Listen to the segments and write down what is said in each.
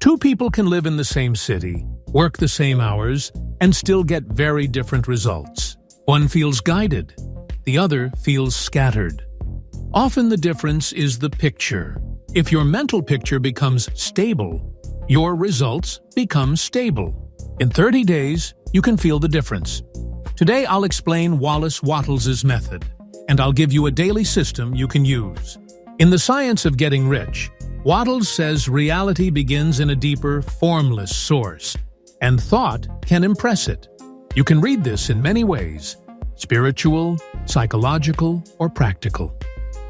Two people can live in the same city, work the same hours, and still get very different results. One feels guided, the other feels scattered. Often the difference is the picture. If your mental picture becomes stable, your results become stable. In 30 days, you can feel the difference. Today I'll explain Wallace Wattles' method, and I'll give you a daily system you can use. In The Science of Getting Rich, Wattles says reality begins in a deeper, formless source, and thought can impress it. You can read this in many ways: spiritual, psychological, or practical.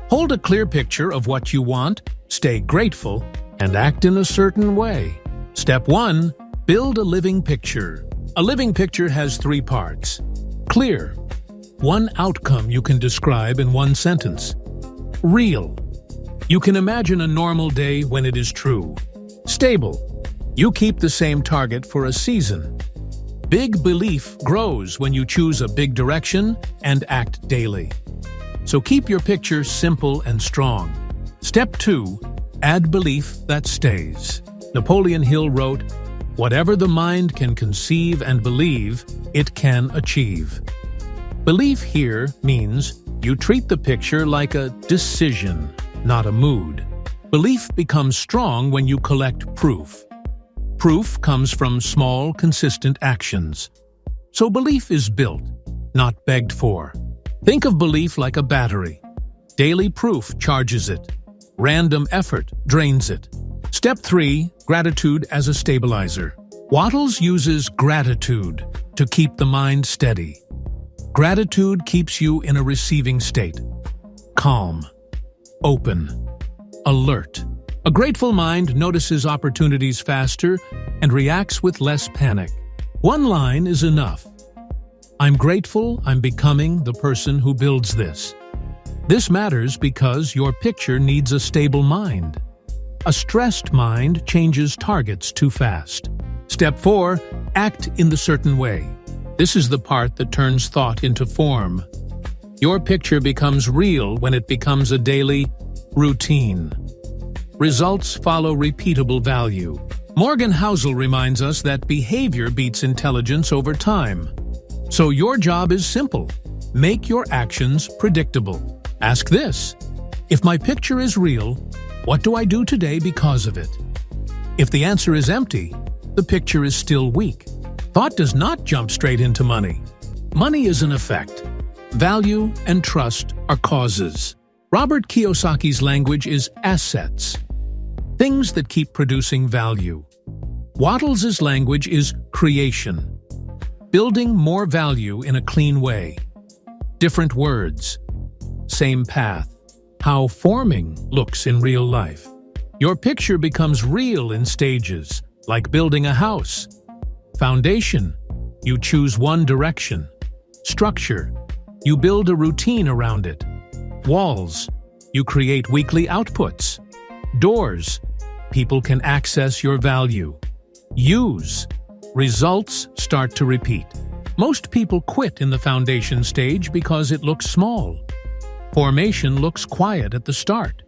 Hold a clear picture of what you want, stay grateful, and act in a certain way. Step 1. Build a living picture. A living picture has 3 parts. Clear. One outcome you can describe in one sentence. Real. You can imagine a normal day when it is true. Stable. You keep the same target for a season. Big belief grows when you choose a big direction and act daily. So keep your picture simple and strong. Step 2. Add belief that stays. Napoleon Hill wrote, "Whatever the mind can conceive and believe, it can achieve." Belief here means you treat the picture like a decision, not a mood. Belief becomes strong when you collect proof. Proof comes from small, consistent actions. So belief is built, not begged for. Think of belief like a battery. Daily proof charges it. Random effort drains it. Step 3. Gratitude as a stabilizer. Wattles uses gratitude to keep the mind steady. Gratitude keeps you in a receiving state. Calm. Open. Alert. A grateful mind notices opportunities faster and reacts with less panic. One line is enough. I'm grateful I'm becoming the person who builds this. This matters because your picture needs a stable mind. A stressed mind changes targets too fast. Step 4. Act in the certain way. This is the part that turns thought into form. Your picture becomes real when it becomes a daily routine. Results follow repeatable value. Morgan Housel reminds us that behavior beats intelligence over time. So your job is simple. Make your actions predictable. Ask this: if my picture is real, what do I do today because of it? If the answer is empty, the picture is still weak. Thought does not jump straight into money. Money is an effect. Value and trust are causes. Robert Kiyosaki's language is assets, things that keep producing value. Wattles' language is creation, building more value in a clean way. Different words, same path. How forming looks in real life. Your picture becomes real in stages, like building a house. Foundation, you choose one direction. Structure, you build a routine around it. Walls, you create weekly outputs. Doors, people can access your value. Use, results start to repeat. Most people quit in the foundation stage because it looks small. Formation looks quiet at the start.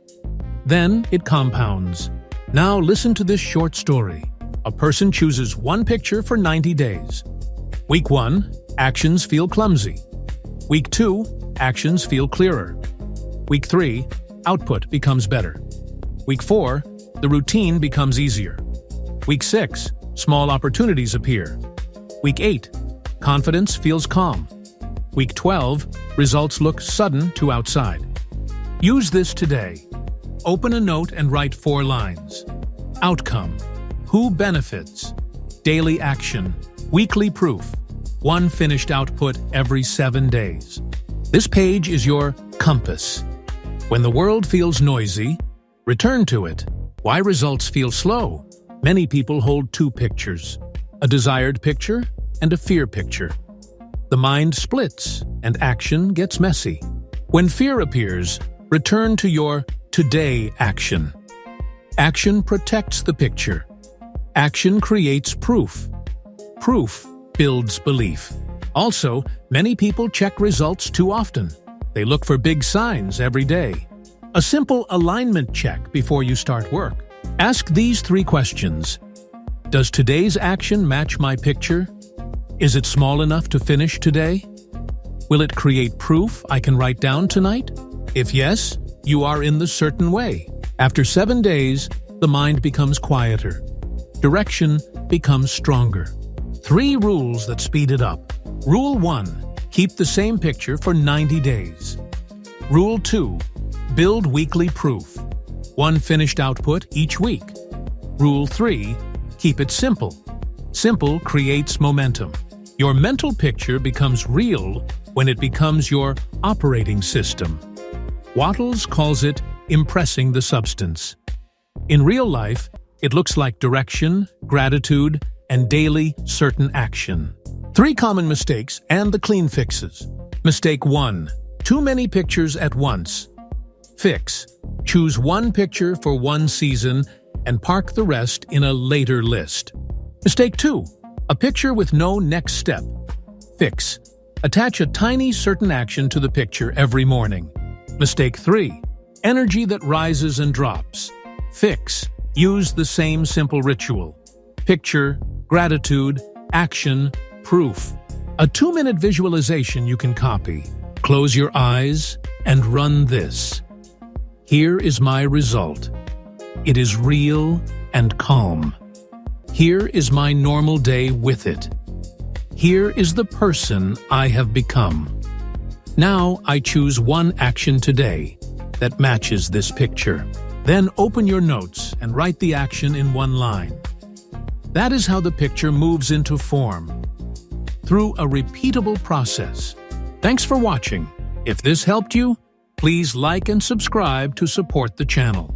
Then it compounds. Now listen to this short story. A person chooses one picture for 90 days. Week 1, actions feel clumsy. Week 2, actions feel clearer. Week 3, output becomes better. Week 4, the routine becomes easier. Week 6, small opportunities appear. Week 8, confidence feels calm. Week 12, results look sudden to outside. Use this today. Open a note and write 4 lines. Outcome. Who benefits? Daily action. Weekly proof. One finished output every 7 days. This page is your compass. When the world feels noisy, return to it. Why results feel slow? Many people hold 2 pictures, a desired picture and a fear picture. The mind splits and action gets messy. When fear appears, return to your today action. Action protects the picture. Action creates proof. Proof builds belief. Also, many people check results too often. They look for big signs every day. A simple alignment check before you start work. Ask these 3 questions. Does today's action match my picture? Is it small enough to finish today? Will it create proof I can write down tonight? If yes, you are in the certain way. After 7 days, the mind becomes quieter. Direction becomes stronger. 3 rules that speed it up. Rule 1. Keep the same picture for 90 days. Rule 2. Build weekly proof. 1 finished output each week. Rule 3. Keep it simple. Simple creates momentum. Your mental picture becomes real when it becomes your operating system. Wattles calls it impressing the substance. In real life, it looks like direction, gratitude, and daily certain action. 3 common mistakes and the clean fixes. Mistake 1. Too many pictures at once. Fix. Choose 1 picture for 1 season and park the rest in a later list. Mistake 2. A picture with no next step. Fix. Attach a tiny certain action to the picture every morning. Mistake 3. Energy that rises and drops. Fix. Use the same simple ritual. Picture, gratitude, action, proof. A 2-minute visualization you can copy. Close your eyes and run this. Here is my result. It is real and calm. Here is my normal day with it. Here is the person I have become. Now I choose 1 action today that matches this picture. Then open your notes and write the action in 1 line. That is how the picture moves into form, through a repeatable process. Thanks for watching. If this helped you, please like and subscribe to support the channel.